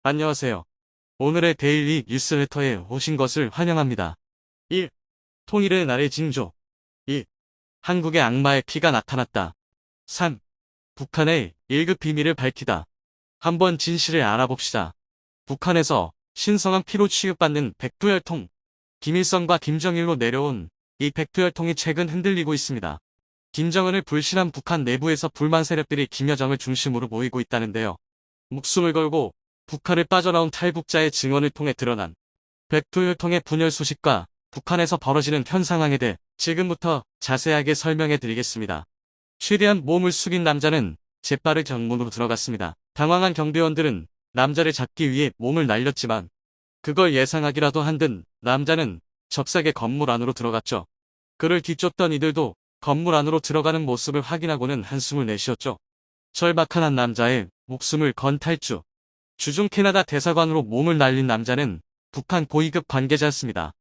안녕하세요. 오늘의 데일리 뉴스레터에 오신 것을 환영합니다. 1. 통일의 날의 징조. 2. 한국의 악마의 피가 나타났다. 3. 북한의 1급 비밀을 밝히다. 한번 진실을 알아봅시다. 북한에서 신성한 피로 취급받는 백두혈통. 김일성과 김정일로 내려온 이 백두혈통이 최근 흔들리고 있습니다. 김정은을 불신한 북한 내부에서 불만 세력들이 김여정을 중심으로 모이고 있다는데요. 목숨을 걸고 북한을 빠져나온 탈북자의 증언을 통해 드러난 백두혈통의 분열 소식과 북한에서 벌어지는 현 상황에 대해 지금부터 자세하게 설명해 드리겠습니다. 최대한 몸을 숙인 남자는 재빠르게 정문으로 들어갔습니다. 당황한 경비원들은 남자를 잡기 위해 몸을 날렸지만 그걸 예상하기라도 한 듯 남자는 잽싸게 건물 안으로 들어갔죠. 그를 뒤쫓던 이들도 건물 안으로 들어가는 모습을 확인하고는 한숨을 내쉬었죠. 절박한 한 남자의 목숨을 건 탈주. 주중 캐나다 대사관으로 몸을 날린 남자는 북한 고위급 관계자였습니다.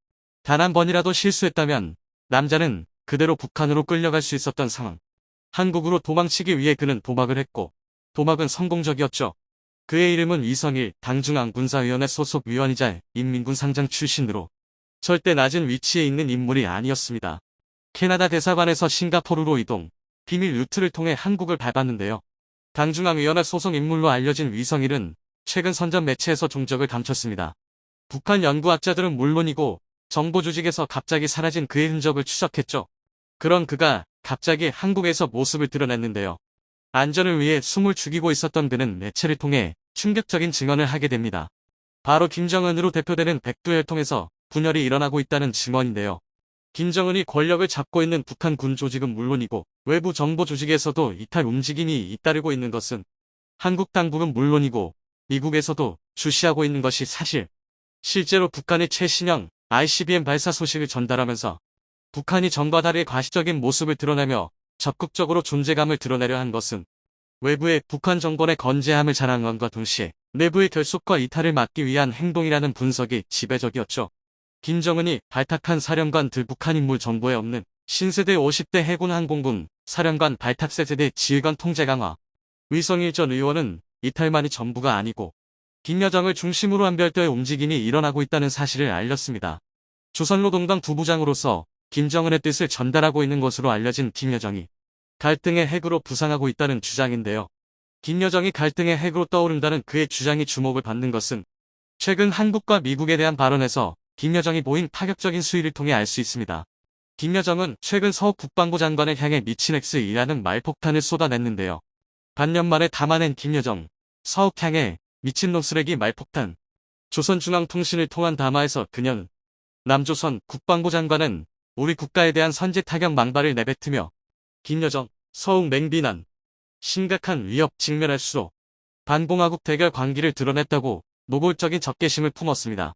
단 한 번이라도 실수했다면 남자는 그대로 북한으로 끌려갈 수 있었던 상황. 한국으로 도망치기 위해 그는 도박을 했고 도박은 성공적이었죠. 그의 이름은 이성일 당중앙군사위원회 소속 위원이자 인민군 상장 출신으로 절대 낮은 위치에 있는 인물이 아니었습니다. 캐나다 대사관에서 싱가포르로 이동, 비밀 루트를 통해 한국을 밟았는데요. 당중앙위원회 소속 인물로 알려진 위성일은 최근 선전 매체에서 종적을 감췄습니다. 북한 연구학자들은 물론이고 정보 조직에서 갑자기 사라진 그의 흔적을 추적했죠. 그런 그가 갑자기 한국에서 모습을 드러냈는데요. 안전을 위해 숨을 죽이고 있었던 그는 매체를 통해 충격적인 증언을 하게 됩니다. 바로 김정은으로 대표되는 백두혈통에서 분열이 일어나고 있다는 증언인데요. 김정은이 권력을 잡고 있는 북한 군 조직은 물론이고 외부 정보 조직에서도 이탈 움직임이 잇따르고 있는 것은 한국 당국은 물론이고 미국에서도 주시하고 있는 것이 사실. 실제로 북한의 최신형 ICBM 발사 소식을 전달하면서 북한이 전과 다르게 과시적인 모습을 드러내며 적극적으로 존재감을 드러내려 한 것은 외부의 북한 정권의 건재함을 자랑함과 동시에 내부의 결속과 이탈을 막기 위한 행동이라는 분석이 지배적이었죠. 김정은이 발탁한 사령관 북한 인물 정보에 없는 신세대 50대 해군 항공군 사령관 발탁 세세대 지휘관 통제 강화. 위성일 전 의원은 이탈만이 전부가 아니고 김여정을 중심으로 한 별도의 움직임이 일어나고 있다는 사실을 알렸습니다. 조선노동당 부부장으로서 김정은의 뜻을 전달하고 있는 것으로 알려진 김여정이 갈등의 핵으로 부상하고 있다는 주장인데요. 김여정이 갈등의 핵으로 떠오른다는 그의 주장이 주목을 받는 것은 최근 한국과 미국에 대한 발언에서 김여정이 보인 파격적인 수위를 통해 알 수 있습니다. 김여정은 최근 서욱 국방부 장관을 향해 미친 X이라는 말폭탄을 쏟아냈는데요. 반년 만에 담아낸 김여정, 서욱 향해 미친놈 쓰레기 말폭탄. 조선중앙통신을 통한 담화에서 그녀는 남조선 국방부 장관은 우리 국가에 대한 선제 타격 망발을 내뱉으며 김여정, 서욱 맹비난, 심각한 위협 직면할수록 반공화국 대결 관기를 드러냈다고 노골적인 적개심을 품었습니다.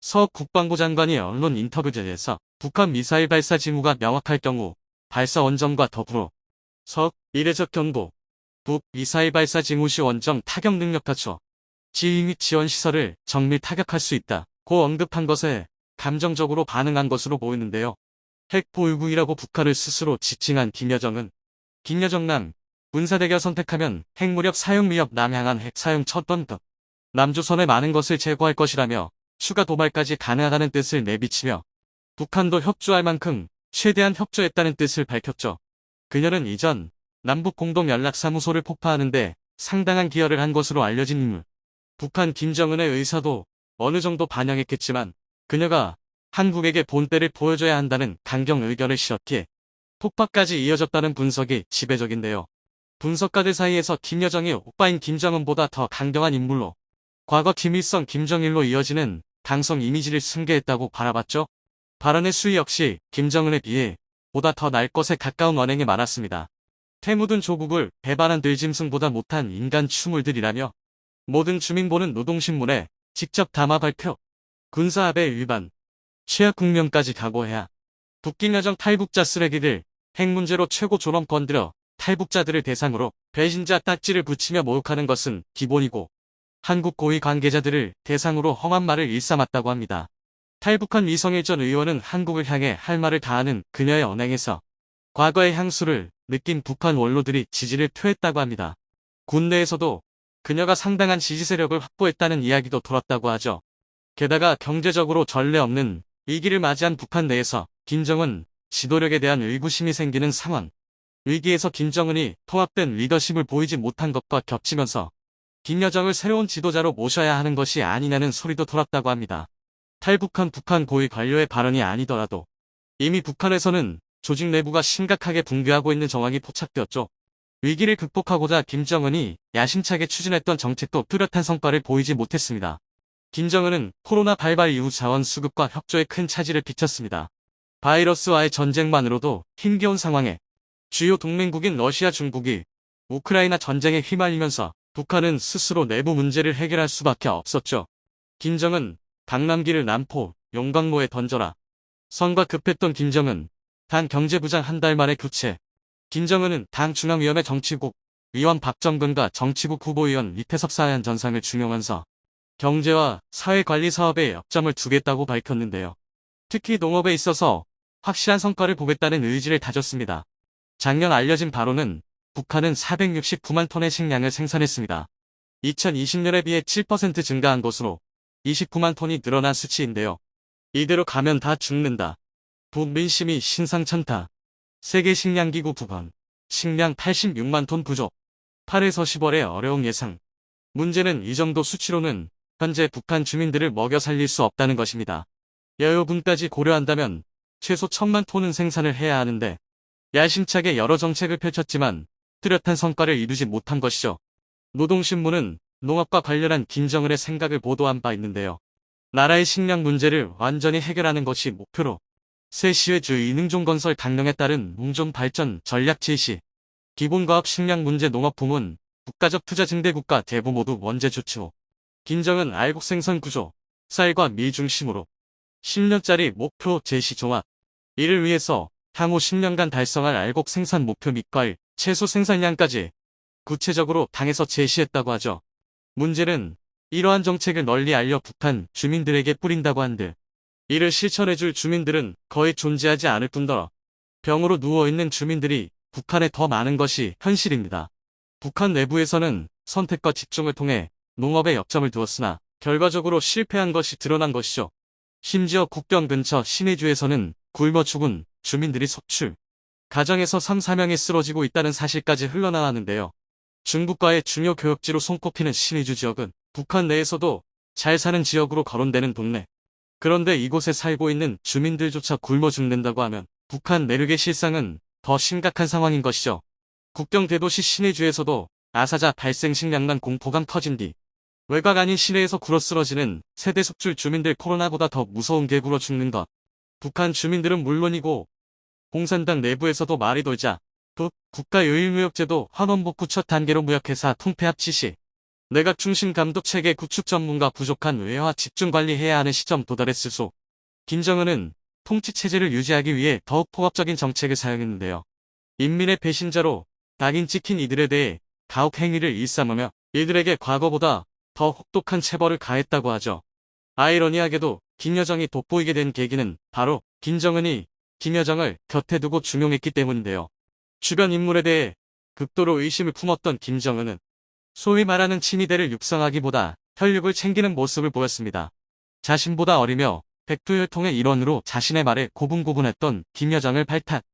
서욱 국방부 장관이 언론 인터뷰에서 북한 미사일 발사 징후가 명확할 경우 발사 원점과 더불어 서욱 이례적 경보, 북 미사일 발사 징후 시 원점 타격 능력 갖춰 지휘 및 지원 시설을 정밀 타격할 수 있다. 고 언급한 것에 감정적으로 반응한 것으로 보이는데요. 핵 보유국이라고 북한을 스스로 지칭한 김여정은 김여정남 군사대결 선택하면 핵무력 사용 위협 남향한 핵 사용 첫 번급 남조선의 많은 것을 제거할 것이라며 추가 도발까지 가능하다는 뜻을 내비치며 북한도 협조할 만큼 최대한 협조했다는 뜻을 밝혔죠. 그녀는 이전 남북공동연락사무소를 폭파하는데 상당한 기여를 한 것으로 알려진 인물. 북한 김정은의 의사도 어느 정도 반영했겠지만 그녀가 한국에게 본때를 보여줘야 한다는 강경 의견을 실었기에 폭파까지 이어졌다는 분석이 지배적인데요. 분석가들 사이에서 김여정이 오빠인 김정은보다 더 강경한 인물로 과거 김일성 김정일로 이어지는 강성 이미지를 승계했다고 바라봤죠. 발언의 수위 역시 김정은에 비해 보다 더 날 것에 가까운 언행이 많았습니다. 태묻은 조국을 배반한 들짐승보다 못한 인간 추물들이라며 모든 주민보는 노동신문에 직접 담아 발표. 군사합의 위반. 최악 국면까지 각오해야. 북김여정 탈북자 쓰레기들. 핵 문제로 최고 존엄 건드려 탈북자들을 대상으로 배신자 딱지를 붙이며 모욕하는 것은 기본이고 한국 고위 관계자들을 대상으로 험한 말을 일삼았다고 합니다. 탈북한 이성일 전 의원은 한국을 향해 할 말을 다하는 그녀의 언행에서 과거의 향수를 느낀 북한 원로들이 지지를 표했다고 합니다. 군내에서도 그녀가 상당한 지지 세력을 확보했다는 이야기도 돌았다고 하죠. 게다가 경제적으로 전례 없는 위기를 맞이한 북한 내에서 김정은 지도력에 대한 의구심이 생기는 상황. 위기에서 김정은이 통합된 리더십을 보이지 못한 것과 겹치면서 김여정을 새로운 지도자로 모셔야 하는 것이 아니냐는 소리도 돌았다고 합니다. 탈북한 북한 고위 관료의 발언이 아니더라도 이미 북한에서는 조직 내부가 심각하게 붕괴하고 있는 정황이 포착되었죠. 위기를 극복하고자 김정은이 야심차게 추진했던 정책도 뚜렷한 성과를 보이지 못했습니다. 김정은은 코로나 발발 이후 자원 수급과 협조에 큰 차질을 빚혔습니다. 바이러스와의 전쟁만으로도 힘겨운 상황에 주요 동맹국인 러시아 중국이 우크라이나 전쟁에 휘말리면서 북한은 스스로 내부 문제를 해결할 수밖에 없었죠. 김정은 강남기를 남포, 용광로에 던져라. 선과 급했던 김정은 당 경제부장 한 달 만에 교체. 김정은은 당 중앙위원회 정치국 위원 박정근과 정치국 후보위원 이태석 사안 전상을 중용하면서 경제와 사회관리 사업에 역점을 두겠다고 밝혔는데요. 특히 농업에 있어서 확실한 성과를 보겠다는 의지를 다졌습니다. 작년 알려진 바로는 북한은 469만 톤의 식량을 생산했습니다. 2020년에 비해 7% 증가한 것으로 29만 톤이 늘어난 수치인데요. 이대로 가면 다 죽는다. 북민심이 신상천타. 세계식량기구 북한 식량 86만 톤 부족. 8에서 10월의 어려움 예상. 문제는 이 정도 수치로는 현재 북한 주민들을 먹여 살릴 수 없다는 것입니다. 여유분까지 고려한다면 최소 1000만 톤은 생산을 해야 하는데 야심차게 여러 정책을 펼쳤지만 뚜렷한 성과를 이루지 못한 것이죠. 노동신문은 농업과 관련한 김정은의 생각을 보도한 바 있는데요. 나라의 식량 문제를 완전히 해결하는 것이 목표로 새 시외주 이능종건설 강령에 따른 농촌 발전 전략 제시, 기본과업 식량 문제 농업부문, 국가적 투자 증대 국가 대부 모두 원재 조치호. 김정은 알곡 생산 구조, 쌀과 밀 중심으로 10년짜리 목표 제시 종합. 이를 위해서 향후 10년간 달성할 알곡 생산 목표 및 과일, 채소 생산량까지 구체적으로 당에서 제시했다고 하죠. 문제는 이러한 정책을 널리 알려 북한 주민들에게 뿌린다고 한들 이를 실천해줄 주민들은 거의 존재하지 않을 뿐더러 병으로 누워있는 주민들이 북한에 더 많은 것이 현실입니다. 북한 내부에서는 선택과 집중을 통해 농업에 역점을 두었으나 결과적으로 실패한 것이 드러난 것이죠. 심지어 국경 근처 신의주에서는 굶어 죽은 주민들이 속출, 가정에서 3, 4명이 쓰러지고 있다는 사실까지 흘러나왔는데요. 중국과의 중요 교역지로 손꼽히는 신의주 지역은 북한 내에서도 잘 사는 지역으로 거론되는 동네. 그런데 이곳에 살고 있는 주민들조차 굶어 죽는다고 하면 북한 내륙의 실상은 더 심각한 상황인 것이죠. 국경 대도시 신의주에서도 아사자 발생 식량난 공포감 터진 뒤 외곽 아닌 시내에서 굴어 쓰러지는 세대 숙출 주민들 코로나보다 더 무서운 게 굴어 죽는 것. 북한 주민들은 물론이고 공산당 내부에서도 말이 돌자 국가요일무역제도 환원복구 첫 단계로 무역회사 통폐합 지시, 내각 중심 감독 체계 구축 전문가 부족한 외화 집중 관리해야 하는 시점 도달했을 소. 김정은은 통치 체제를 유지하기 위해 더욱 포괄적인 정책을 사용했는데요. 인민의 배신자로 낙인 찍힌 이들에 대해 가혹 행위를 일삼으며 이들에게 과거보다 더 혹독한 체벌을 가했다고 하죠. 아이러니하게도 김여정이 돋보이게 된 계기는 바로 김정은이 김여정을 곁에 두고 중용했기 때문인데요. 주변 인물에 대해 극도로 의심을 품었던 김정은은 소위 말하는 친위대를 육성하기보다 혈육을 챙기는 모습을 보였습니다. 자신보다 어리며 백두혈통의 일원으로 자신의 말에 고분고분했던 김여정을 발탁.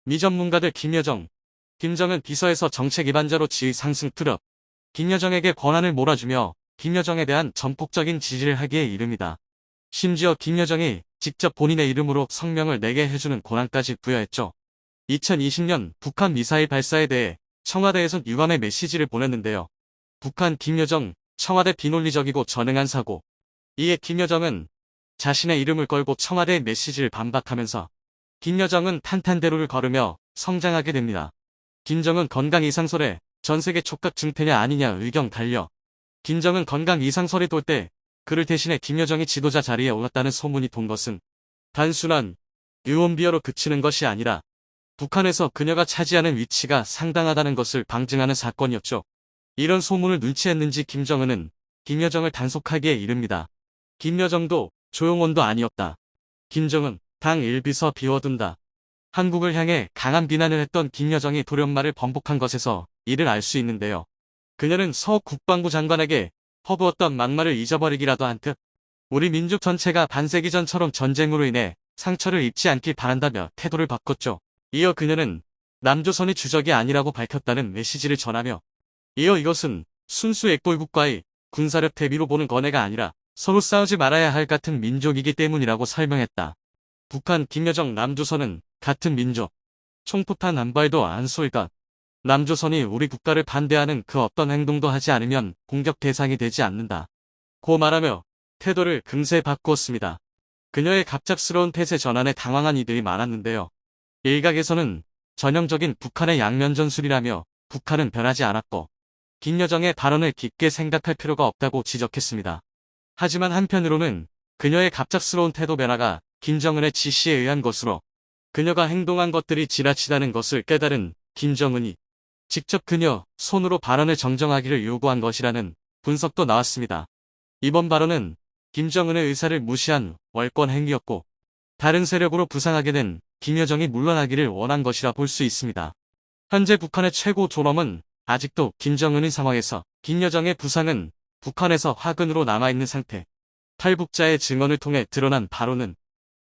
미전문가들 김정은 비서에서 정책 위반자로 지위 상승 트럭. 김여정에게 권한을 몰아주며 김여정에 대한 전폭적인 지지를 하기에 이릅니다. 심지어 김여정이 직접 본인의 이름으로 성명을 내게 해주는 권한까지 부여했죠. 2020년 북한 미사일 발사에 대해 청와대에선 유감의 메시지를 보냈는데요. 북한 김여정, 청와대 비논리적이고 전능한 사고. 이에 김여정은 자신의 이름을 걸고 청와대의 메시지를 반박하면서 김여정은 탄탄대로를 걸으며 성장하게 됩니다. 김정은 건강 이상설에 전세계 촉각 중태냐 아니냐 의견 달려. 김정은 건강 이상설이 돌 때 그를 대신해 김여정이 지도자 자리에 올랐다는 소문이 돈 것은 단순한 유언비어로 그치는 것이 아니라 북한에서 그녀가 차지하는 위치가 상당하다는 것을 방증하는 사건이었죠. 이런 소문을 눈치챘는지 김정은은 김여정을 단속하기에 이릅니다. 김여정도 조용원도 아니었다. 김정은 당 1비서 비워둔다. 한국을 향해 강한 비난을 했던 김여정이 돌연말을 번복한 것에서 이를 알 수 있는데요. 그녀는 서 국방부 장관에게 퍼부었던 막말을 잊어버리기라도 한 듯 우리 민족 전체가 반세기 전처럼 전쟁으로 인해 상처를 입지 않길 바란다며 태도를 바꿨죠. 이어 그녀는 남조선이 주적이 아니라고 밝혔다는 메시지를 전하며 이어 이것은 순수 액골국과의 군사력 대비로 보는 건해가 아니라 서로 싸우지 말아야 할 같은 민족이기 때문이라고 설명했다. 북한 김여정 남조선은 같은 민족. 총포탄 한 발도 안 쏠까. 남조선이 우리 국가를 반대하는 그 어떤 행동도 하지 않으면 공격 대상이 되지 않는다. 고 말하며 태도를 금세 바꾸었습니다. 그녀의 갑작스러운 태세 전환에 당황한 이들이 많았는데요. 일각에서는 전형적인 북한의 양면 전술이라며 북한은 변하지 않았고 김여정의 발언을 깊게 생각할 필요가 없다고 지적했습니다. 하지만 한편으로는 그녀의 갑작스러운 태도 변화가 김정은의 지시에 의한 것으로 그녀가 행동한 것들이 지나치다는 것을 깨달은 김정은이 직접 그녀 손으로 발언을 정정하기를 요구한 것이라는 분석도 나왔습니다. 이번 발언은 김정은의 의사를 무시한 월권 행위였고 다른 세력으로 부상하게 된 김여정이 물러나기를 원한 것이라 볼 수 있습니다. 현재 북한의 최고 존엄은 아직도 김정은의 상황에서 김여정의 부상은 북한에서 화근으로 남아있는 상태. 탈북자의 증언을 통해 드러난 바로는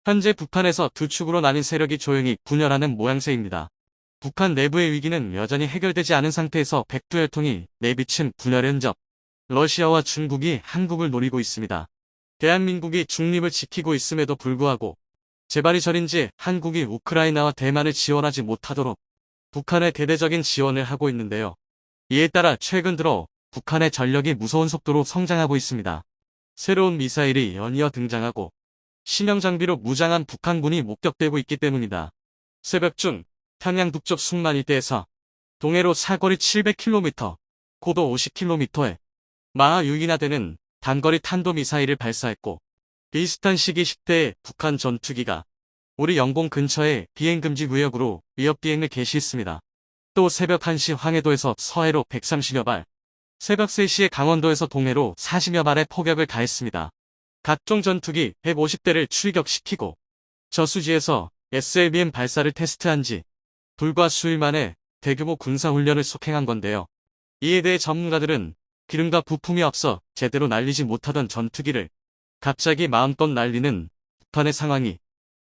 현재 북한에서 두 축으로 나뉜 세력이 조용히 분열하는 모양새입니다. 북한 내부의 위기는 여전히 해결되지 않은 상태에서 백두혈통이 내비친 분열의 흔적. 러시아와 중국이 한국을 노리고 있습니다. 대한민국이 중립을 지키고 있음에도 불구하고 재발이 저린지 한국이 우크라이나와 대만을 지원하지 못하도록 북한에 대대적인 지원을 하고 있는데요. 이에 따라 최근 들어 북한의 전력이 무서운 속도로 성장하고 있습니다. 새로운 미사일이 연이어 등장하고 신형 장비로 무장한 북한군이 목격되고 있기 때문이다. 새벽 중 평양 북쪽 숭만 일대에서 동해로 사거리 700km, 고도 50km에 마하 6이나 되는 단거리 탄도미사일을 발사했고 비슷한 시기 10대의 북한 전투기가 우리 영공 근처의 비행금지 구역으로 위협비행을 개시했습니다. 또 새벽 1시 황해도에서 서해로 130여 발, 새벽 3시에 강원도에서 동해로 40여 발의 포격을 가했습니다. 각종 전투기 150대를 출격시키고 저수지에서 SLBM 발사를 테스트한 지 불과 수일 만에 대규모 군사훈련을 속행한 건데요. 이에 대해 전문가들은 기름과 부품이 없어 제대로 날리지 못하던 전투기를 갑자기 마음껏 날리는 북한의 상황이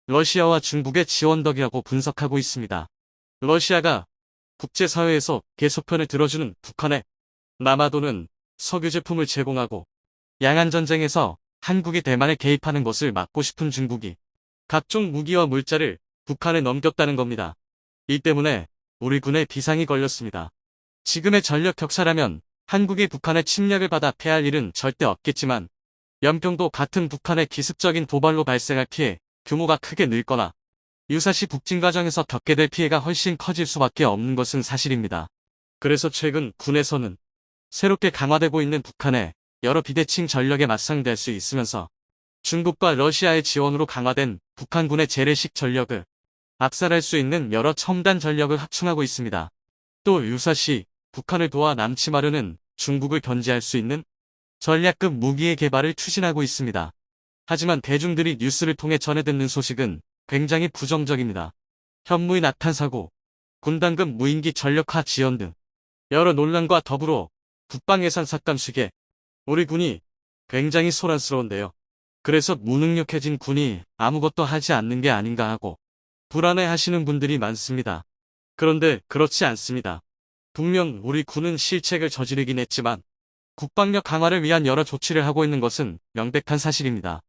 러시아와 중국의 지원 덕이라고 분석하고 있습니다. 러시아가 국제사회에서 계속편을 들어주는 북한에 남아도는 석유 제품을 제공하고 양안전쟁에서 한국이 대만에 개입하는 것을 막고 싶은 중국이 각종 무기와 물자를 북한에 넘겼다는 겁니다. 이 때문에 우리 군에 비상이 걸렸습니다. 지금의 전력 격차라면 한국이 북한의 침략을 받아 패할 일은 절대 없겠지만 연평도 같은 북한의 기습적인 도발로 발생할 피해 규모가 크게 늘거나 유사시 북진 과정에서 겪게 될 피해가 훨씬 커질 수밖에 없는 것은 사실입니다. 그래서 최근 군에서는 새롭게 강화되고 있는 북한의 여러 비대칭 전력에 맞상대할 수 있으면서 중국과 러시아의 지원으로 강화된 북한군의 재래식 전력을 압살할 수 있는 여러 첨단 전력을 확충하고 있습니다. 또 유사시 북한을 도와 남침하려는 중국을 견제할 수 있는 전략급 무기의 개발을 추진하고 있습니다. 하지만 대중들이 뉴스를 통해 전해 듣는 소식은 굉장히 부정적입니다. 현무의 낙탄 사고, 군단급 무인기 전력화 지원 등 여러 논란과 더불어 국방 예산 삭감 시기에 우리 군이 굉장히 소란스러운데요. 그래서 무능력해진 군이 아무것도 하지 않는 게 아닌가 하고 불안해하시는 분들이 많습니다. 그런데 그렇지 않습니다. 분명 우리 군은 실책을 저지르긴 했지만 국방력 강화를 위한 여러 조치를 하고 있는 것은 명백한 사실입니다.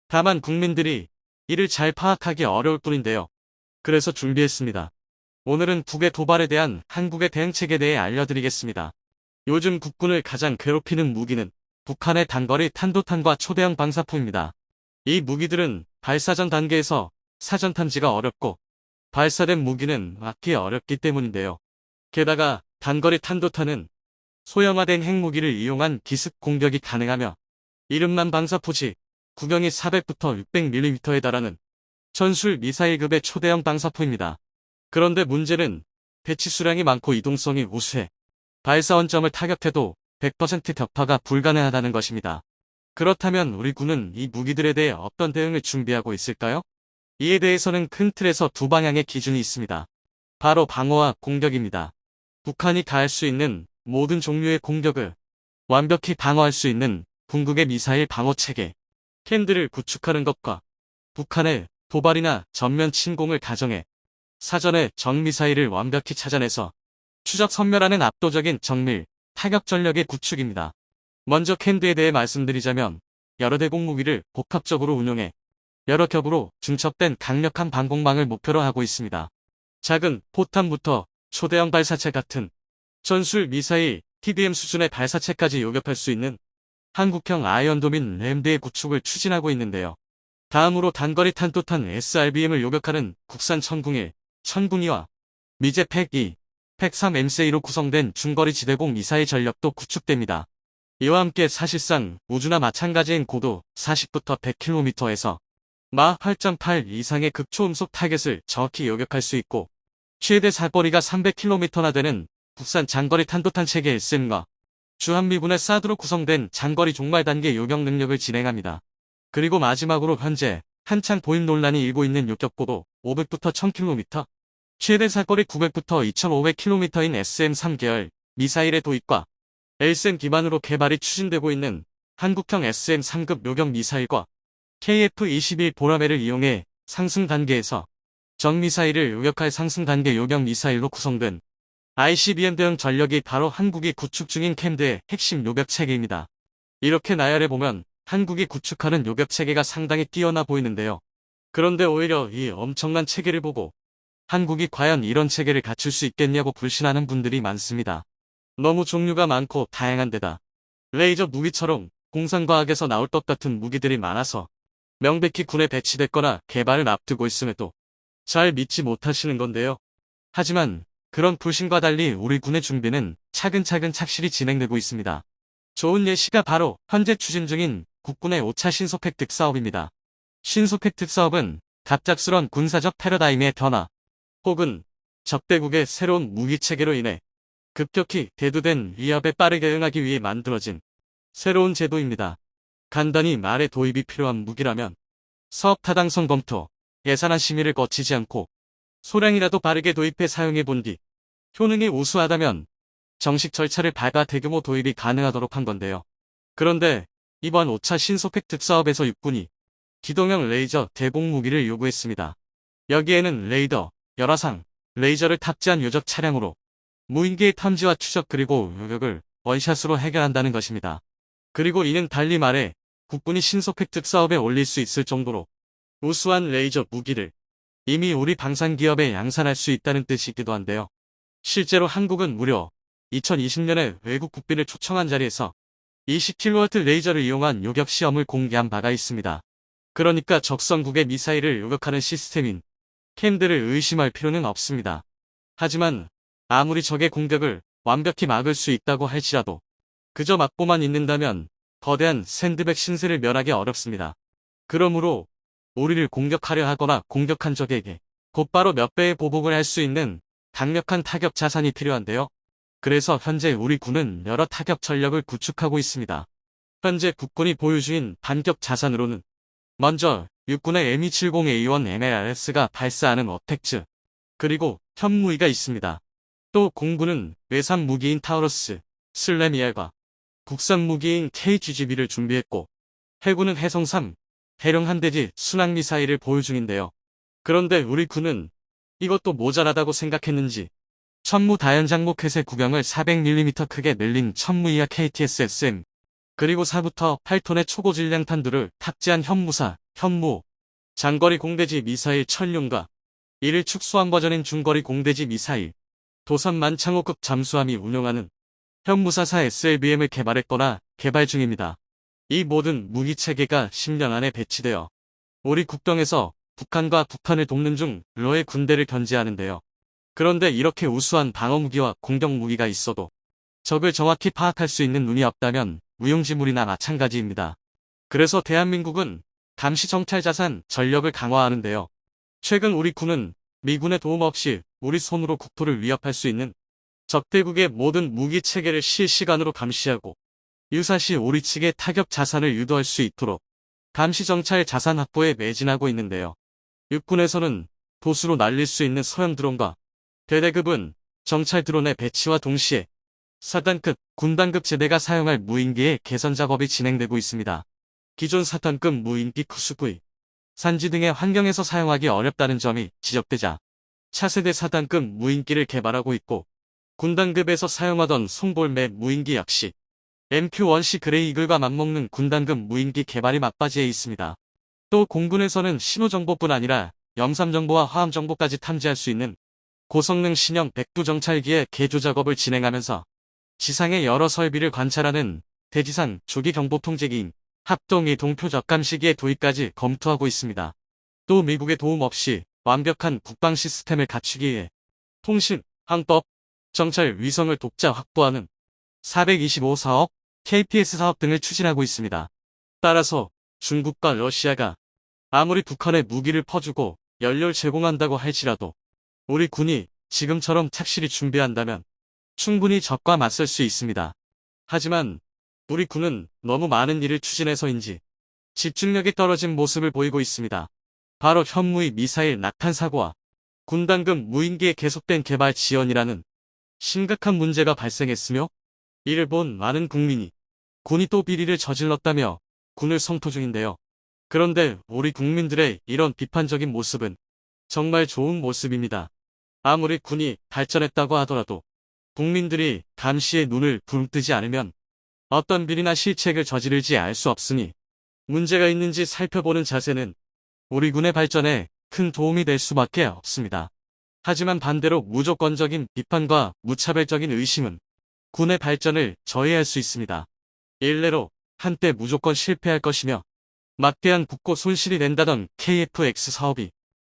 다만 국민들이 이를 잘 파악하기 어려울 뿐인데요. 그래서 준비했습니다. 오늘은 북의 도발에 대한 한국의 대응책에 대해 알려드리겠습니다. 요즘 국군을 가장 괴롭히는 무기는 북한의 단거리 탄도탄과 초대형 방사포입니다. 이 무기들은 발사 전 단계에서 사전 탐지가 어렵고 발사된 무기는 막기 어렵기 때문인데요. 게다가 단거리 탄도탄은 소형화된 핵무기를 이용한 기습 공격이 가능하며 이름만 방사포지 구경이 400부터 600mm에 달하는 전술 미사일급의 초대형 방사포입니다. 그런데 문제는 배치 수량이 많고 이동성이 우수해 발사 원점을 타격해도 100% 격파가 불가능하다는 것입니다. 그렇다면 우리 군은 이 무기들에 대해 어떤 대응을 준비하고 있을까요? 이에 대해서는 큰 틀에서 두 방향의 기준이 있습니다. 바로 방어와 공격입니다. 북한이 가할 수 있는 모든 종류의 공격을 완벽히 방어할 수 있는 궁극의 미사일 방어 체계 캔들을 구축하는 것과 북한의 도발이나 전면 침공을 가정해 사전에 적미사일을 완벽히 찾아내서 추적 선멸하는 압도적인 정밀 타격 전력의 구축입니다. 먼저 캔드에 대해 말씀드리자면 여러 대공 무기를 복합적으로 운용해 여러 겹으로 중첩된 강력한 방공망을 목표로 하고 있습니다. 작은 포탄부터 초대형 발사체 같은 전술 미사일 TDM 수준의 발사체까지 요격할 수 있는 한국형 아이언돔인 램드의 구축을 추진하고 있는데요. 다음으로 단거리 탄도탄 SRBM을 요격하는 국산 천궁1, 천궁2와 미제 팩2, 팩3 MCA로 구성된 중거리 지대공 미사일 전력도 구축됩니다. 이와 함께 사실상 우주나 마찬가지인 고도 40부터 100km에서 마 8.8 이상의 극초음속 타겟을 정확히 요격할 수 있고 최대 사거리가 300km나 되는 국산 장거리 탄도탄 체계 SM과 주한미군의 사드로 구성된 장거리 종말 단계 요격 능력을 진행합니다. 그리고 마지막으로 현재 한창 보임 논란이 일고 있는 요격고도 500부터 1000km, 최대 사거리 900부터 2500km인 SM3 계열 미사일의 도입과 LSM 기반으로 개발이 추진되고 있는 한국형 SM3급 요격 미사일과 KF-21 보라매를 이용해 상승 단계에서 적미사일을 요격할 상승 단계 요격 미사일로 구성된 ICBM 대응 전력이 바로 한국이 구축 중인 캔드의 핵심 요격 체계입니다. 이렇게 나열해보면 한국이 구축하는 요격 체계가 상당히 뛰어나 보이는데요. 그런데 오히려 이 엄청난 체계를 보고 한국이 과연 이런 체계를 갖출 수 있겠냐고 불신하는 분들이 많습니다. 너무 종류가 많고 다양한 데다 레이저 무기처럼 공상과학에서 나올 것 같은 무기들이 많아서 명백히 군에 배치됐거나 개발을 앞두고 있음에도 잘 믿지 못하시는 건데요. 하지만 그런 불신과 달리 우리 군의 준비는 차근차근 착실히 진행되고 있습니다. 좋은 예시가 바로 현재 추진 중인 국군의 5차 신속획득 사업입니다. 신속획득 사업은 갑작스런 군사적 패러다임의 변화 혹은 적대국의 새로운 무기체계로 인해 급격히 대두된 위협에 빠르게 응하기 위해 만들어진 새로운 제도입니다. 간단히 말해 도입이 필요한 무기라면 사업 타당성 검토, 예산안 심의를 거치지 않고 소량이라도 빠르게 도입해 사용해 본 뒤 효능이 우수하다면 정식 절차를 밟아 대규모 도입이 가능하도록 한 건데요. 그런데 이번 5차 신속획득 사업에서 육군이 기동형 레이저 대공 무기를 요구했습니다. 여기에는 레이더, 열화상, 레이저를 탑재한 요적 차량으로 무인기의 탐지와 추적 그리고 요격을 원샷으로 해결한다는 것입니다. 그리고 이는 달리 말해 국군이 신속획득 사업에 올릴 수 있을 정도로 우수한 레이저 무기를 이미 우리 방산기업에 양산할 수 있다는 뜻이기도 한데요. 실제로 한국은 무려 2020년에 외국 국빈을 초청한 자리에서 20kW 레이저를 이용한 요격 시험을 공개한 바가 있습니다. 그러니까 적성국의 미사일을 요격하는 시스템인 캔들을 의심할 필요는 없습니다. 하지만 아무리 적의 공격을 완벽히 막을 수 있다고 할지라도 그저 막고만 있는다면 거대한 샌드백 신세를 면하기 어렵습니다. 그러므로 우리를 공격하려 하거나 공격한 적에게 곧바로 몇 배의 보복을 할 수 있는 강력한 타격 자산이 필요한데요. 그래서 현재 우리 군은 여러 타격 전력을 구축하고 있습니다. 현재 국군이 보유 중인 반격 자산으로는 먼저 육군의 Me70A1 MLRS가 발사하는 어택츠 그리고 현무기가 있습니다. 또 공군은 외산 무기인 타우러스, 슬래미알과 국산 무기인 KGGB를 준비했고 해군은 해성3, 대령 한대지 순항미사일을 보유 중인데요. 그런데 우리 군은 이것도 모자라다고 생각했는지 천무 다연장목 회색 구경을 400mm 크게 늘린 천무 이하 KTS-SM 그리고 4부터 8톤의 초고질량탄두를 탑재한 현무사, 현무, 장거리 공대지 미사일 천룡과 이를 축소한 버전인 중거리 공대지 미사일, 도선 만창호급 잠수함이 운용하는 현무사사 SLBM을 개발했거나 개발 중입니다. 이 모든 무기체계가 10년 안에 배치되어 우리 국경에서 북한과 북한을 돕는 중 러의 군대를 견제하는데요. 그런데 이렇게 우수한 방어무기와 공격무기가 있어도 적을 정확히 파악할 수 있는 눈이 없다면 무용지물이나 마찬가지입니다. 그래서 대한민국은 감시정찰자산 전력을 강화하는데요. 최근 우리 군은 미군의 도움 없이 우리 손으로 국토를 위협할 수 있는 적대국의 모든 무기체계를 실시간으로 감시하고 유사시 우리 측의 타격 자산을 유도할 수 있도록 감시정찰 자산 확보에 매진하고 있는데요. 육군에서는 도수로 날릴 수 있는 소형 드론과 대대급은 정찰 드론의 배치와 동시에 사단급, 군단급 제대가 사용할 무인기의 개선 작업이 진행되고 있습니다. 기존 사단급 무인기 쿠스구이, 산지 등의 환경에서 사용하기 어렵다는 점이 지적되자 차세대 사단급 무인기를 개발하고 있고, 군단급에서 사용하던 송볼매 무인기 역시 MQ-1C 그레이 이글과 맞먹는 군단급 무인기 개발이 막바지에 있습니다. 또 공군에서는 신호정보뿐 아니라 염삼정보와 화함정보까지 탐지할 수 있는 고성능 신형 백두정찰기의 개조 작업을 진행하면서 지상의 여러 설비를 관찰하는 대지상 조기 경보 통제기인 합동이동 표적 감시기의 도입까지 검토하고 있습니다. 또 미국의 도움 없이 완벽한 국방 시스템을 갖추기 위해 통신, 항법, 정찰 위성을 독자 확보하는 425사업, KPS 사업 등을 추진하고 있습니다. 따라서 중국과 러시아가 아무리 북한에 무기를 퍼주고 연료를 제공한다고 할지라도 우리 군이 지금처럼 착실히 준비한다면 충분히 적과 맞설 수 있습니다. 하지만 우리 군은 너무 많은 일을 추진해서인지 집중력이 떨어진 모습을 보이고 있습니다. 바로 현무의 미사일 낙탄 사고와 군단급 무인기의 계속된 개발 지연이라는 심각한 문제가 발생했으며, 이를 본 많은 국민이 군이 또 비리를 저질렀다며 군을 성토 중인데요. 그런데 우리 국민들의 이런 비판적인 모습은 정말 좋은 모습입니다. 아무리 군이 발전했다고 하더라도 국민들이 감시의 눈을 불뜨지 않으면 어떤 비리나 실책을 저지를지 알 수 없으니 문제가 있는지 살펴보는 자세는 우리 군의 발전에 큰 도움이 될 수밖에 없습니다. 하지만 반대로 무조건적인 비판과 무차별적인 의심은 군의 발전을 저해할 수 있습니다. 일례로 한때 무조건 실패할 것이며 막대한 국고 손실이 된다던 KF-X 사업이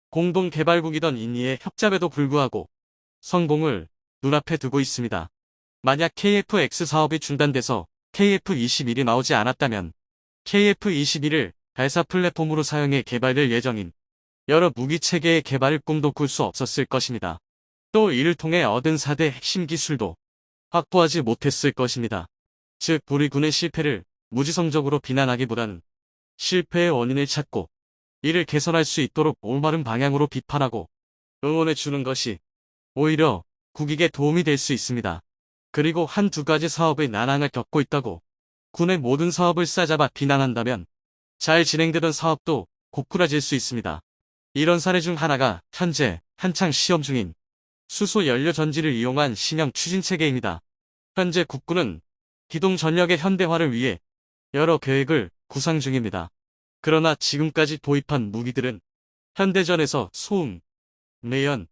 공동개발국이던 인니의 협잡에도 불구하고 성공을 눈앞에 두고 있습니다. 만약 KF-X 사업이 중단돼서 KF-21이 나오지 않았다면 KF-21을 발사 플랫폼으로 사용해 개발될 예정인 여러 무기체계의 개발을 꿈도 꿀 수 없었을 것입니다. 또 이를 통해 얻은 4대 핵심 기술도 확보하지 못했을 것입니다. 즉 우리 군의 실패를 무지성적으로 비난하기보다는 실패의 원인을 찾고 이를 개선할 수 있도록 올바른 방향으로 비판하고 응원해 주는 것이 오히려 국익에 도움이 될 수 있습니다. 그리고 한두 가지 사업의 난항을 겪고 있다고 군의 모든 사업을 싸잡아 비난한다면 잘 진행되던 사업도 고꾸라질 수 있습니다. 이런 사례 중 하나가 현재 한창 시험 중인 수소 연료 전지를 이용한 신형 추진체계입니다. 현재 국군은 기동 전력의 현대화를 위해 여러 계획을 구상 중입니다. 그러나 지금까지 도입한 무기들은 현대전에서 소음, 매연,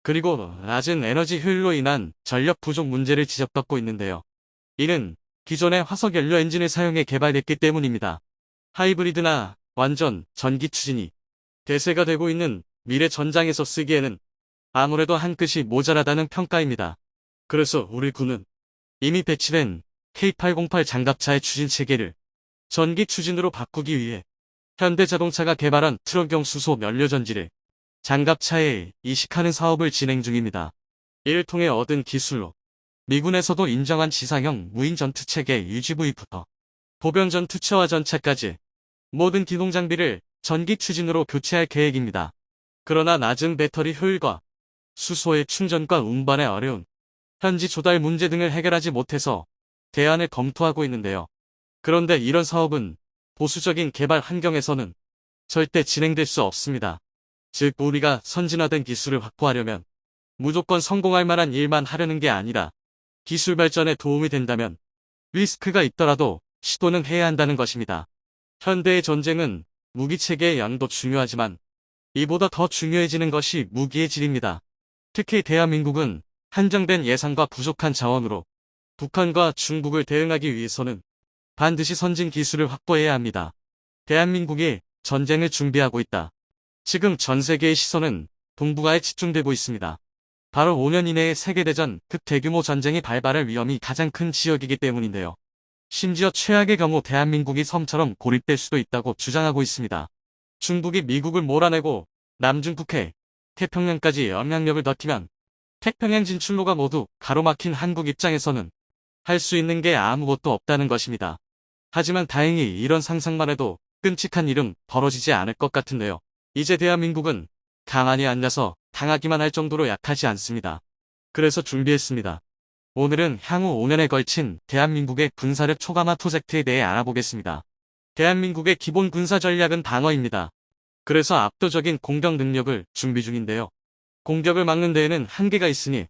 그리고 낮은 에너지 효율로 인한 전력 부족 문제를 지적받고 있는데요. 이는 기존의 화석 연료 엔진을 사용해 개발됐기 때문입니다. 하이브리드나 완전 전기 추진이 대세가 되고 있는 미래 전장에서 쓰기에는 아무래도 한 끗이 모자라다는 평가입니다. 그래서 우리 군은 이미 배치된 K808 장갑차의 추진 체계를 전기 추진으로 바꾸기 위해 현대자동차가 개발한 트럭용 수소 연료 전지를 장갑차에 이식하는 사업을 진행 중입니다. 이를 통해 얻은 기술로 미군에서도 인정한 지상형 무인 전투체계 UGV부터 보병 전투차와 전차까지 모든 기동 장비를 전기 추진으로 교체할 계획입니다. 그러나 낮은 배터리 효율과 수소의 충전과 운반에 어려운 현지 조달 문제 등을 해결하지 못해서 대안을 검토하고 있는데요. 그런데 이런 사업은 보수적인 개발 환경에서는 절대 진행될 수 없습니다. 즉 우리가 선진화된 기술을 확보하려면 무조건 성공할 만한 일만 하려는 게 아니라 기술 발전에 도움이 된다면 리스크가 있더라도 시도는 해야 한다는 것입니다. 현대의 전쟁은 무기체계의 양도 중요하지만 이보다 더 중요해지는 것이 무기의 질입니다. 특히 대한민국은 한정된 예산과 부족한 자원으로 북한과 중국을 대응하기 위해서는 반드시 선진 기술을 확보해야 합니다. 대한민국이 전쟁을 준비하고 있다. 지금 전 세계의 시선은 동북아에 집중되고 있습니다. 바로 5년 이내에 세계대전급 대규모 전쟁이 발발할 위험이 가장 큰 지역이기 때문인데요. 심지어 최악의 경우 대한민국이 섬처럼 고립될 수도 있다고 주장하고 있습니다. 중국이 미국을 몰아내고 남중국해, 태평양까지 영향력을 넓히면 태평양 진출로가 모두 가로막힌 한국 입장에서는 할 수 있는 게 아무것도 없다는 것입니다. 하지만 다행히 이런 상상만 해도 끔찍한 일은 벌어지지 않을 것 같은데요. 이제 대한민국은 가만히 앉아서 당하기만 할 정도로 약하지 않습니다. 그래서 준비했습니다. 오늘은 향후 5년에 걸친 대한민국의 군사력 초강화 프로젝트에 대해 알아보겠습니다. 대한민국의 기본 군사 전략은 방어입니다. 그래서 압도적인 공격 능력을 준비 중인데요. 공격을 막는 데에는 한계가 있으니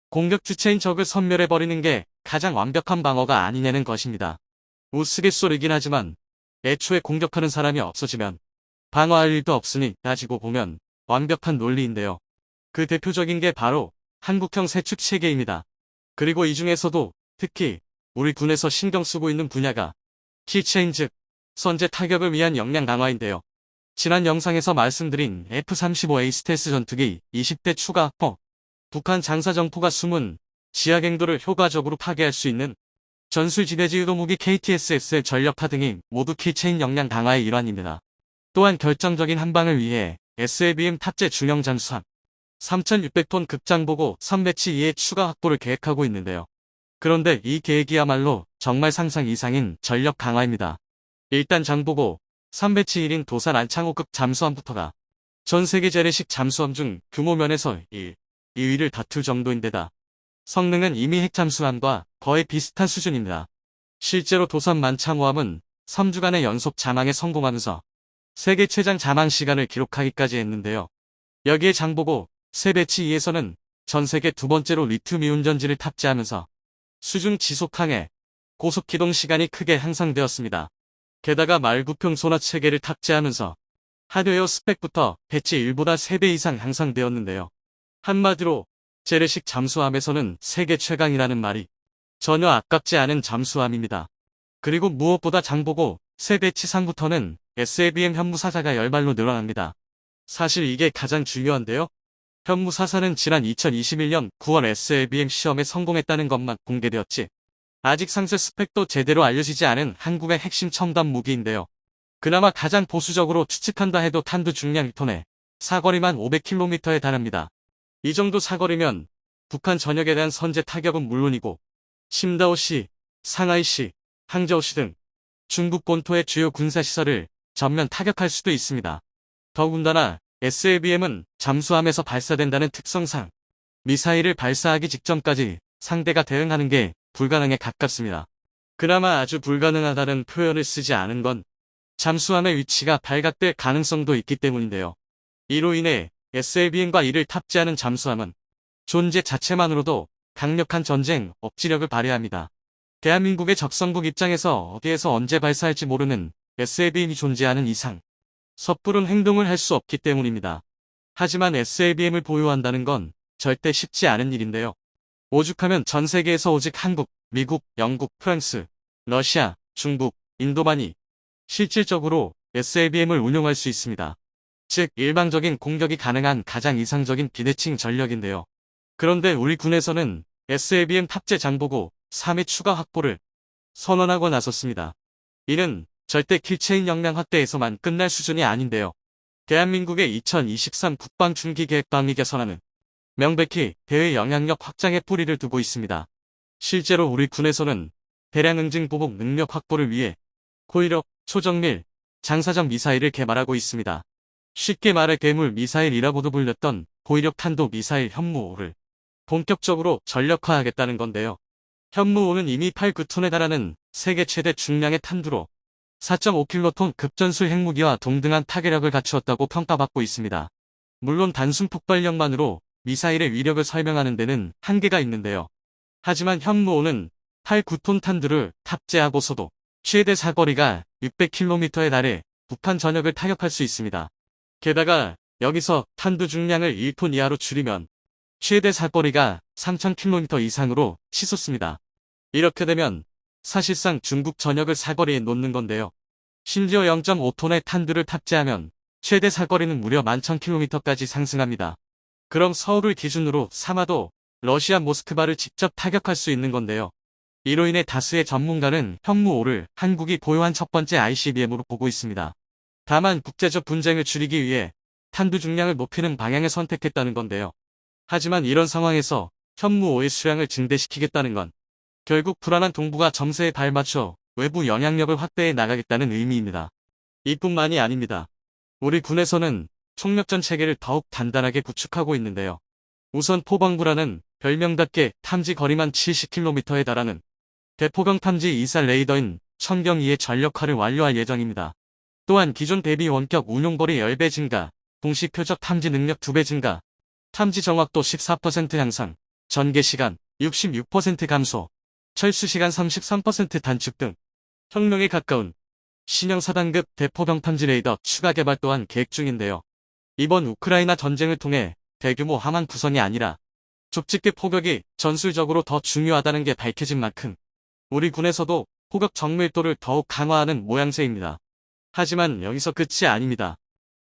공격 주체인 적을 섬멸해버리는 게 가장 완벽한 방어가 아니냐는 것입니다. 우스갯소리긴 하지만 애초에 공격하는 사람이 없어지면 방어할 일도 없으니 따지고 보면 완벽한 논리인데요. 그 대표적인 게 바로 한국형 세축 체계입니다. 그리고 이 중에서도 특히 우리 군에서 신경 쓰고 있는 분야가 키체인 즉 선제 타격을 위한 역량 강화인데요. 지난 영상에서 말씀드린 F-35A 스텔스 전투기 20대 추가 확보, 북한 장사정포가 숨은 지하갱도를 효과적으로 파괴할 수 있는 전술지대지 유도무기 KTSS의 전력파 등이 모두 키체인 역량 강화의 일환입니다. 또한 결정적인 한방을 위해 SLBM 탑재 중형 잠수함 3,600톤 급장보고 선배치 2의 추가 확보를 계획하고 있는데요. 그런데 이 계획이야말로 정말 상상 이상인 전력 강화입니다. 일단 장보고 3배치 1인 도산 안창호급 잠수함부터가 전 세계 재래식 잠수함 중 규모 면에서 2위를 다툴 정도인데다 성능은 이미 핵잠수함과 거의 비슷한 수준입니다. 실제로 도산 만창호함은 3주간의 연속 잠항에 성공하면서 세계 최장 잠항 시간을 기록하기까지 했는데요. 여기에 장보고 3배치 2에서는 전 세계 두 번째로 리튬 이온 전지를 탑재하면서 수중 지속항해, 고속기동 시간이 크게 향상되었습니다. 게다가 말구평 소나 체계를 탑재하면서 하드웨어 스펙부터 배치 1보다 3배 이상 향상되었는데요. 한마디로 재래식 잠수함에서는 세계 최강이라는 말이 전혀 아깝지 않은 잠수함입니다. 그리고 무엇보다 장보고 3배치 상부터는 SLBM 현무사사가 열발로 늘어납니다. 사실 이게 가장 중요한데요. 현무사사는 지난 2021년 9월 SLBM 시험에 성공했다는 것만 공개되었지 아직 상세 스펙도 제대로 알려지지 않은 한국의 핵심 첨단 무기인데요. 그나마 가장 보수적으로 추측한다 해도 탄두 중량 1톤에 사거리만 500km에 달합니다. 이 정도 사거리면 북한 전역에 대한 선제 타격은 물론이고 심다오시, 상하이시, 항저우시 등 중국 본토의 주요 군사시설을 전면 타격할 수도 있습니다. 더군다나 SLBM은 잠수함에서 발사된다는 특성상 미사일을 발사하기 직전까지 상대가 대응하는 게 불가능에 가깝습니다. 그나마 아주 불가능하다는 표현을 쓰지 않은 건 잠수함의 위치가 발각될 가능성도 있기 때문인데요. 이로 인해 SLBM과 이를 탑재하는 잠수함은 존재 자체만으로도 강력한 전쟁 억지력을 발휘합니다. 대한민국의 적성국 입장에서 어디에서 언제 발사할지 모르는 SLBM이 존재하는 이상 섣부른 행동을 할 수 없기 때문입니다. 하지만 SLBM을 보유한다는 건 절대 쉽지 않은 일인데요. 오죽하면 전 세계에서 오직 한국, 미국, 영국, 프랑스, 러시아, 중국, 인도만이 실질적으로 SLBM을 운용할 수 있습니다. 즉 일방적인 공격이 가능한 가장 이상적인 비대칭 전력인데요. 그런데 우리 군에서는 SLBM 탑재 장보고 3회 추가 확보를 선언하고 나섰습니다. 이는 절대 킬체인 역량 확대에서만 끝날 수준이 아닌데요. 대한민국의 2023 국방중기계획 방위 개선안은 명백히 대외 영향력 확장에 뿌리를 두고 있습니다. 실제로 우리 군에서는 대량 응징 보복 능력 확보를 위해 고위력, 초정밀, 장사정 미사일을 개발하고 있습니다. 쉽게 말해 괴물 미사일이라고도 불렸던 고위력 탄도 미사일 현무5를 본격적으로 전력화하겠다는 건데요. 현무5는 이미 8-9톤에 달하는 세계 최대 중량의 탄두로 4.5킬로톤 급전술 핵무기와 동등한 타격력을 갖추었다고 평가받고 있습니다. 물론 단순 폭발력만으로 미사일의 위력을 설명하는 데는 한계가 있는데요. 하지만 현무5는 8-9톤 탄두를 탑재하고서도 최대 사거리가 600km에 달해 북한 전역을 타격할 수 있습니다. 게다가 여기서 탄두 중량을 1톤 이하로 줄이면 최대 사거리가 3000km 이상으로 치솟습니다. 이렇게 되면 사실상 중국 전역을 사거리에 놓는 건데요. 심지어 0.5톤의 탄두를 탑재하면 최대 사거리는 무려 11,000km까지 상승합니다. 그럼 서울을 기준으로 삼아도 러시아 모스크바를 직접 타격할 수 있는 건데요. 이로 인해 다수의 전문가는 현무5를 한국이 보유한 첫 번째 ICBM으로 보고 있습니다. 다만 국제적 분쟁을 줄이기 위해 탄두 중량을 높이는 방향을 선택했다는 건데요. 하지만 이런 상황에서 현무5의 수량을 증대시키겠다는 건 결국 불안한 동북아 정세에 발맞춰 외부 영향력을 확대해 나가겠다는 의미입니다. 이뿐만이 아닙니다. 우리 군에서는 총력전 체계를 더욱 단단하게 구축하고 있는데요. 우선 포방부라는 별명답게 탐지 거리만 70km에 달하는 대포경 탐지 이사 레이더인 천경2의 전력화를 완료할 예정입니다. 또한 기존 대비 원격 운용거리 10배 증가, 동시 표적 탐지 능력 2배 증가, 탐지 정확도 14% 향상, 전개 시간 66% 감소, 철수 시간 33% 단축 등 혁명에 가까운 신형 4단급 대포병 탐지 레이더 추가 개발 또한 계획 중인데요. 이번 우크라이나 전쟁을 통해 대규모 함한 구성이 아니라 족집게 포격이 전술적으로 더 중요하다는 게 밝혀진 만큼 우리 군에서도 포격 정밀도를 더욱 강화하는 모양새입니다. 하지만 여기서 끝이 아닙니다.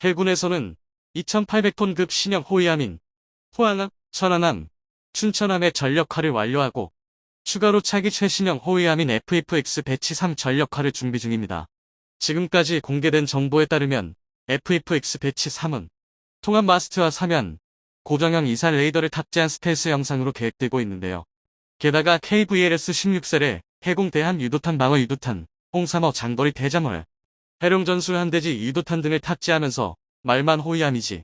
해군에서는 2800톤급 신형 호위함인 포항함, 천안함, 춘천함의 전력화를 완료하고 추가로 차기 최신형 호위함인 FFX 배치 3 전력화를 준비 중입니다. 지금까지 공개된 정보에 따르면 FFX 배치 3은 통합 마스트와 사면, 고정형 이살 레이더를 탑재한 스텔스 형상으로 계획되고 있는데요. 게다가 KVLS-16셀에 해공 대함 유도탄 방어 유도탄, 홍삼어 장거리 대잠월, 해룡 전술 한대지 유도탄 등을 탑재하면서 말만 호위함이지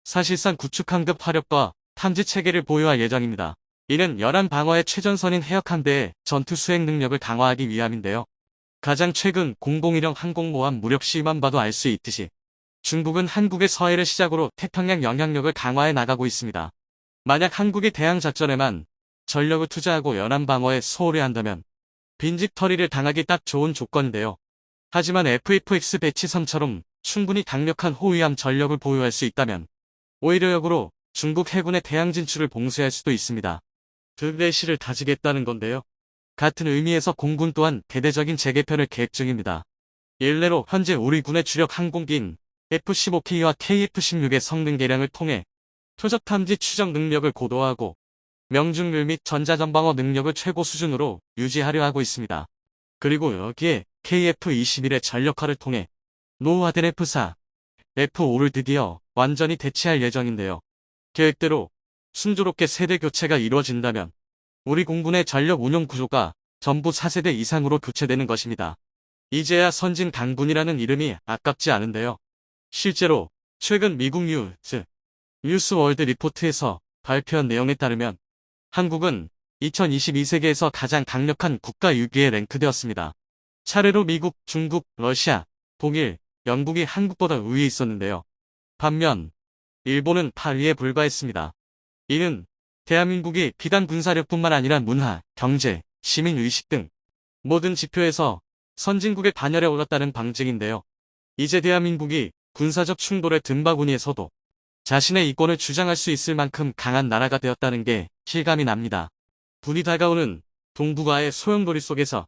사실상 구축함급 화력과 탐지 체계를 보유할 예정입니다. 이는 연안 방어의 최전선인 해역함대의 전투 수행 능력을 강화하기 위함인데요. 가장 최근 001형 항공모함 무력 시위만 봐도 알 수 있듯이 중국은 한국의 서해를 시작으로 태평양 영향력을 강화해 나가고 있습니다. 만약 한국이 대항 작전에만 전력을 투자하고 연안 방어에 소홀히 한다면 빈집털이를 당하기 딱 좋은 조건인데요. 하지만 FFX 배치 3처럼 충분히 강력한 호위함 전력을 보유할 수 있다면 오히려 역으로 중국 해군의 대항 진출을 봉쇄할 수도 있습니다. 드레시를 다지겠다는 건데요. 같은 의미에서 공군 또한 대대적인 재개편을 계획 중입니다. 일례로 현재 우리 군의 주력 항공기인 F-15K와 KF-16의 성능 개량을 통해 표적 탐지 추적 능력을 고도화하고 명중률 및 전자전방어 능력을 최고 수준으로 유지하려 하고 있습니다. 그리고 여기에 KF-21의 전력화를 통해 노후화된 F-4, F-5를 드디어 완전히 대체할 예정인데요. 계획대로 순조롭게 세대 교체가 이루어진다면 우리 공군의 전력 운용 구조가 전부 4세대 이상으로 교체되는 것입니다. 이제야 선진 강군이라는 이름이 아깝지 않은데요. 실제로 최근 미국 뉴스월드 리포트에서 발표한 내용에 따르면 한국은 2022세기에서 가장 강력한 국가 6위에 랭크되었습니다. 차례로 미국, 중국, 러시아, 독일, 영국이 한국보다 우위에 있었는데요. 반면 일본은 8위에 불과했습니다. 이는 대한민국이 비단 군사력뿐만 아니라 문화, 경제, 시민의식 등 모든 지표에서 선진국의 반열에 올랐다는 방증인데요. 이제 대한민국이 군사적 충돌의 등바구니에서도 자신의 이권을 주장할 수 있을 만큼 강한 나라가 되었다는 게 실감이 납니다. 분이 다가오는 동북아의 소용돌이 속에서